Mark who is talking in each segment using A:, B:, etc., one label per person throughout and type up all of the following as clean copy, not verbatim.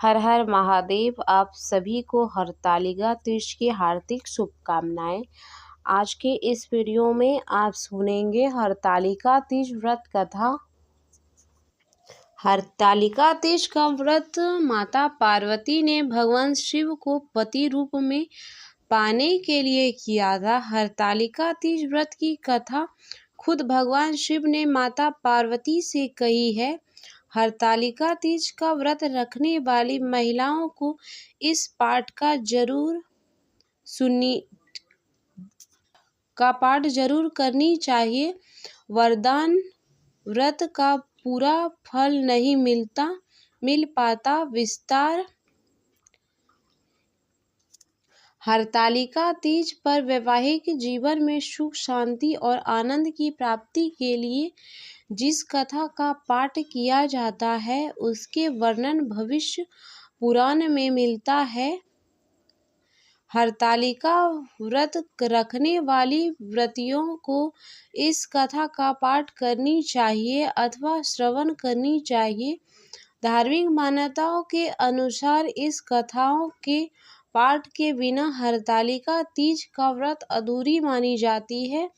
A: हर हर महादेव। आप सभी को हरतालिका तीज की हार्दिक शुभकामनाएं। आज के इस वीडियो में आप सुनेंगे हरतालिका तीज व्रत कथा। हरतालिका तीज का व्रत माता पार्वती ने भगवान शिव को पति रूप में पाने के लिए किया था। हरतालिका तीज व्रत की कथा खुद भगवान शिव ने माता पार्वती से कही है। हरतालिका तीज का व्रत रखने वाली महिलाओं को इस पाठ पाठ जरूर करनी चाहिए। वरदान व्रत का पूरा फल नहीं मिल पाता। विस्तार। हरतालिका तीज पर वैवाहिक जीवन में सुख शांति और आनंद की प्राप्ति के लिए जिस कथा का पाठ किया जाता है उसके वर्णन भविष्य पुराण में मिलता है। हरतालिका व्रत रखने वाली व्रतियों को इस कथा का पाठ करनी चाहिए अथवा श्रवण करनी चाहिए। धार्मिक मान्यताओं के अनुसार इस कथाओं के पाठ के बिना हरतालिका तीज का व्रत अधूरी मानी जाती है।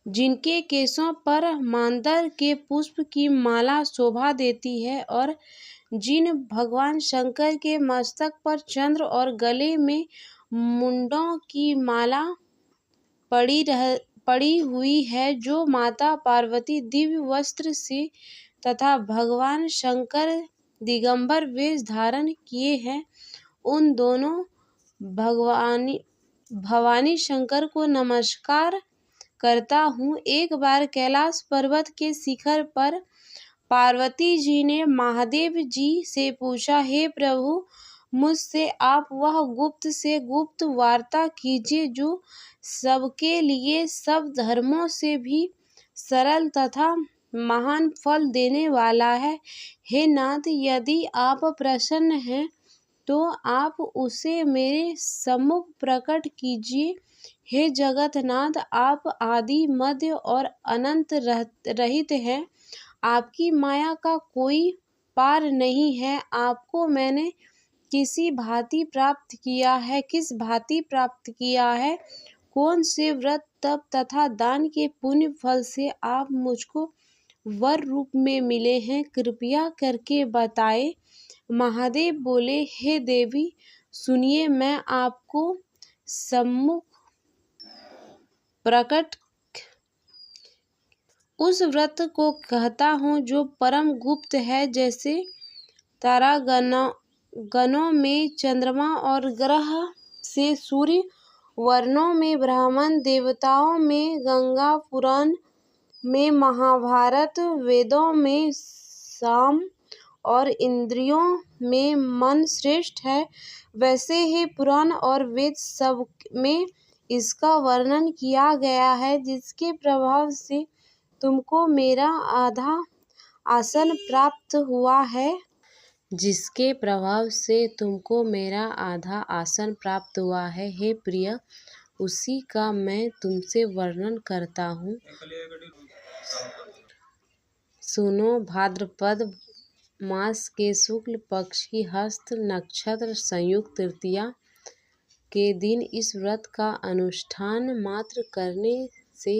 A: जिनके केशों पर मांदर के पुष्प की माला शोभा देती है और जिन भगवान शंकर के मस्तक पर चंद्र और गले में मुंडों की माला पड़ी हुई है, जो माता पार्वती दिव्य वस्त्र से तथा भगवान शंकर दिगंबर वेश धारण किए हैं, उन दोनों भवानी शंकर को नमस्कार करता हूँ। एक बार कैलाश पर्वत के शिखर पर पार्वती जी ने महादेव जी से पूछा, हे प्रभु, मुझसे आप वह गुप्त से गुप्त वार्ता कीजिए जो सबके लिए सब धर्मों से भी सरल तथा महान फल देने वाला है। हे नाथ, यदि आप प्रसन्न हैं तो आप उसे मेरे सम्मुख प्रकट कीजिए। हे जगतनाथ, आप आदि मध्य और अनंत रहित हैं। आपकी माया का कोई पार नहीं है। आपको मैंने किस भांति प्राप्त किया है? कौन से व्रत तप तथा दान के पुण्य फल से आप मुझको वर रूप में मिले हैं? कृपया करके बताएं। महादेव बोले, हे देवी, सुनिए, मैं आपको सम्मुख प्रकट उस व्रत को कहता हूँ जो परम गुप्त है। जैसे तारागणों में चंद्रमा और ग्रह से सूर्य, वर्णों में ब्राह्मण, देवताओं में गंगा, पुराण में महाभारत, वेदों में साम और इंद्रियों में मन श्रेष्ठ है, वैसे ही पुराण और वेद सब में इसका वर्णन किया गया है। जिसके प्रभाव से तुमको मेरा आधा आसन प्राप्त हुआ है। हे प्रिय, उसी का मैं तुमसे वर्णन करता हूँ। सुनो, भाद्रपद मास के शुक्ल पक्ष की हस्त नक्षत्र संयुक्त तृतीया के दिन इस व्रत का अनुष्ठान मात्र करने से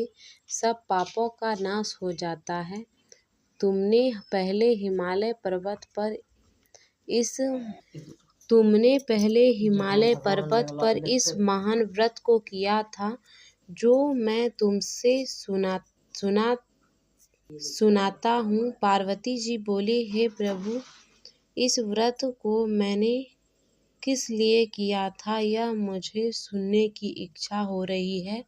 A: सब पापों का नाश हो जाता है। तुमने पहले हिमालय पर्वत पर इस महान व्रत को किया था जो मैं तुमसे सुनाता हूँ। पार्वती जी बोली, हे प्रभु, इस व्रत को मैंने किस लिए किया था यह मुझे सुनने की इच्छा हो रही है,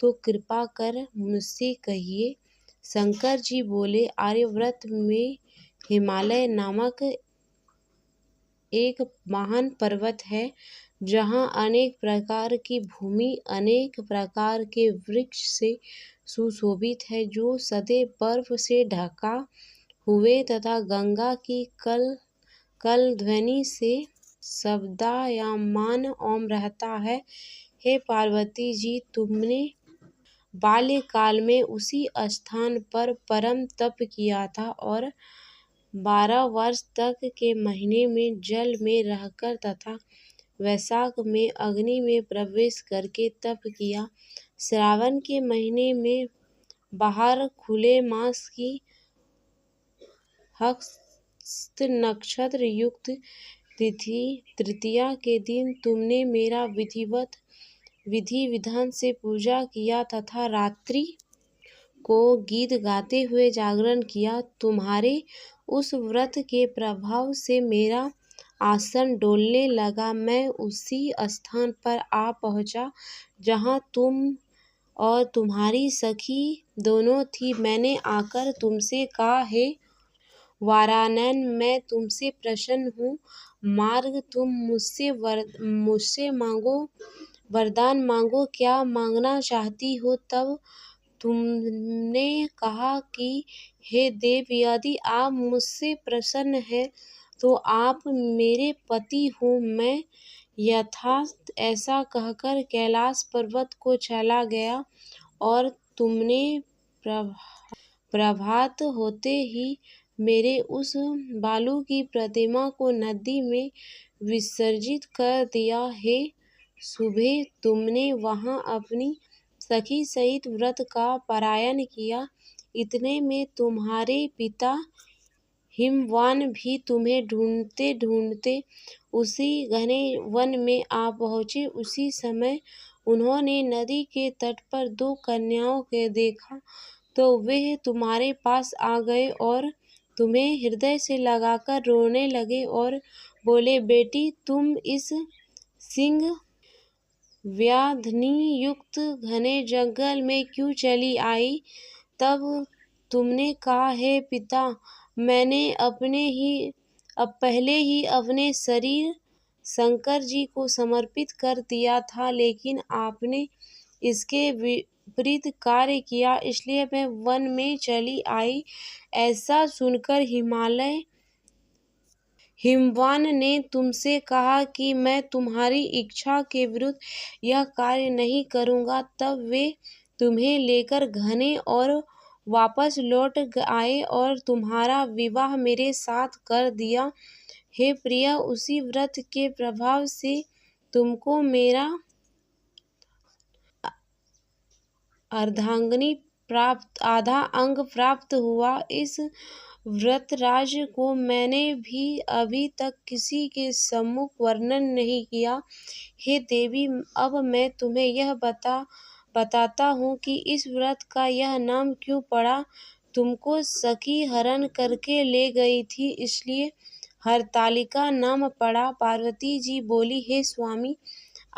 A: तो कृपा कर मुझसे कहिए। शंकर जी बोले, आर्यव्रत में हिमालय नामक एक महान पर्वत है, जहाँ अनेक प्रकार की भूमि अनेक प्रकार के वृक्ष से सुशोभित है, जो सदैव बर्फ से ढका हुए तथा गंगा की कल ध्वनि से शब्दायमान ओम रहता है। हे पार्वती जी, तुमने बाल्यकाल में उसी स्थान पर परम तप किया था और 12 वर्ष तक के महीने में जल में रहकर तथा वैशाख में अग्नि में प्रवेश करके तप किया। श्रावण के महीने में बाहर खुले मास की हस्त नक्षत्र युक्त तिथि तृतीया के दिन तुमने मेरा विधि विधान से पूजा किया तथा रात्रि को गीत गाते हुए जागरण किया। तुम्हारे उस व्रत के प्रभाव से मेरा आसन डोलने लगा। मैं उसी स्थान पर आ पहुँचा जहाँ तुम और तुम्हारी सखी दोनों थी। मैंने आकर तुमसे कहा, हे वारानन, मैं तुमसे प्रसन्न हूँ। मार्ग तुम मुझसे मांगो, वरदान मांगो, क्या मांगना चाहती हो। तब तुमने कहा कि हे देव, यदि आप मुझसे प्रसन्न हैं तो आप मेरे पति हो। मैं यथार्थ ऐसा कहकर कैलाश पर्वत को चला गया और तुमने प्रभात होते ही मेरे उस बालू की प्रतिमा को नदी में विसर्जित कर दिया। हे सुबह तुमने वहां अपनी सखी सहित व्रत का पारायण किया। इतने में तुम्हारे पिता हिमवान भी तुम्हें ढूंढते ढूंढते उसी घने वन में आ पहुँचे। उसी समय उन्होंने नदी के तट पर 2 कन्याओं को देखा तो वे तुम्हारे पास आ गए और तुम्हें हृदय से लगाकर रोने लगे और बोले, बेटी, तुम इस सिंह व्याधि युक्त घने जंगल में क्यों चली आई। तब तुमने कहा, हे पिता, मैंने पहले ही अपने शरीर शंकर जी को समर्पित कर दिया था, लेकिन आपने इसके विपरीत कार्य किया, इसलिए मैं वन में चली आई। ऐसा सुनकर हिमवान ने तुमसे कहा कि मैं तुम्हारी इच्छा के विरुद्ध यह कार्य नहीं करूँगा। तब वे तुम्हें लेकर घने और वापस लौट आए और तुम्हारा विवाह मेरे साथ कर दिया। हे प्रिय, उसी व्रत के प्रभाव से तुमको मेरा आधा अंग प्राप्त हुआ। इस व्रतराज को मैंने भी अभी तक किसी के सम्मुख वर्णन नहीं किया। हे देवी, अब मैं तुम्हें यह बताता हूँ कि इस व्रत का यह नाम क्यों पड़ा। तुमको सखी हरण करके ले गई थी, इसलिए हरतालिका नाम पड़ा। पार्वती जी बोली, हे स्वामी,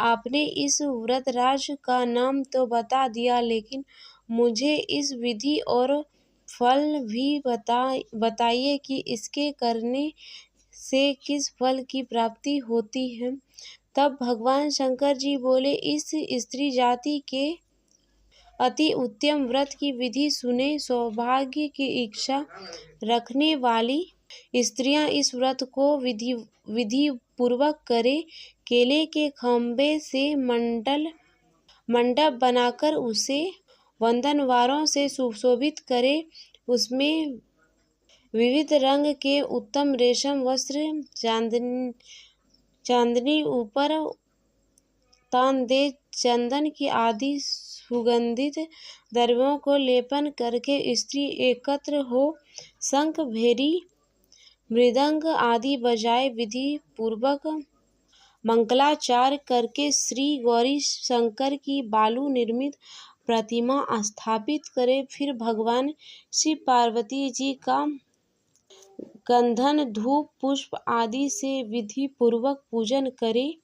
A: आपने इस व्रतराज का नाम तो बता दिया, लेकिन मुझे इस विधि और फल भी बताइए कि इसके करने से किस फल की प्राप्ति होती है। तब भगवान शंकर जी बोले, इस स्त्री जाति के अति उत्तम व्रत की विधि सुने। सौभाग्य की इच्छा रखने वाली स्त्रियां इस व्रत को विधि पूर्वक करे। केले के खंभे से मंडप बनाकर उसे वंदनवारों से सुशोभित करे। उसमें विविध रंग के उत्तम रेशम वस्त्र, चांदनी ऊपर तान दे। चंदन की आदि सुगंधित द्रव्यों को लेपन करके स्त्री एकत्र हो शंख, भेरी, मृदंग आदि बजाए विधि पूर्वक मंगलाचार करके श्री गौरी शंकर की बालू निर्मित प्रतिमा स्थापित करे। फिर भगवान शिव पार्वती जी का गंधन, धूप, पुष्प आदि से विधि पूर्वक पूजन करे।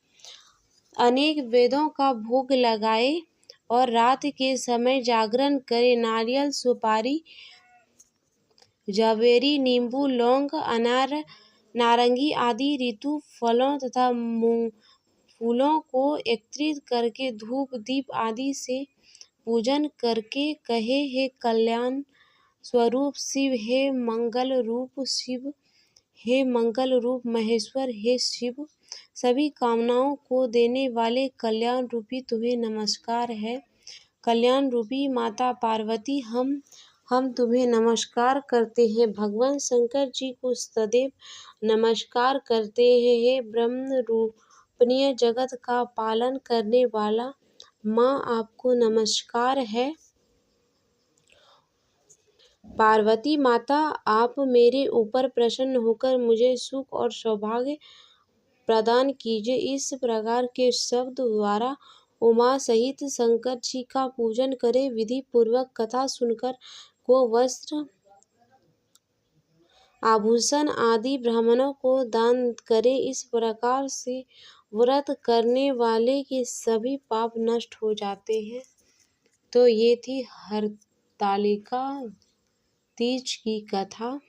A: अनेक वेदों का भोग लगाए और रात के समय जागरण करे। नारियल, सुपारी, जवेरी, नींबू, लौंग, अनार, नारंगी आदि ऋतु फलों तथा फूलों को एकत्रित करके धूप दीप आदि से पूजन करके कहे, हे कल्याण स्वरूप शिव, हे मंगल रूप शिव, हे मंगल रूप महेश्वर, हे शिव, सभी कामनाओं को देने वाले कल्याण रूपी तुम्हें नमस्कार है। कल्याण रूपी माता पार्वती, हम हम तुम्हें नमस्कार करते हैं। भगवान शंकर जी को सदैव नमस्कार करते हैं। हे ब्रह्म रूपिणी जगत का पालन करने वाला माँ, आपको नमस्कार है। पार्वती माता, आप मेरे ऊपर प्रसन्न होकर मुझे सुख और सौभाग्य प्रदान कीजिए। इस प्रकार के शब्द द्वारा उमा सहित शंकर जी का पूजन करें। विधि पूर्वक कथा सुनकर को वस्त्र आभूषण आदि ब्राह्मणों को दान करें। इस प्रकार से व्रत करने वाले के सभी पाप नष्ट हो जाते हैं। तो ये थी हरतालिका तीज की कथा।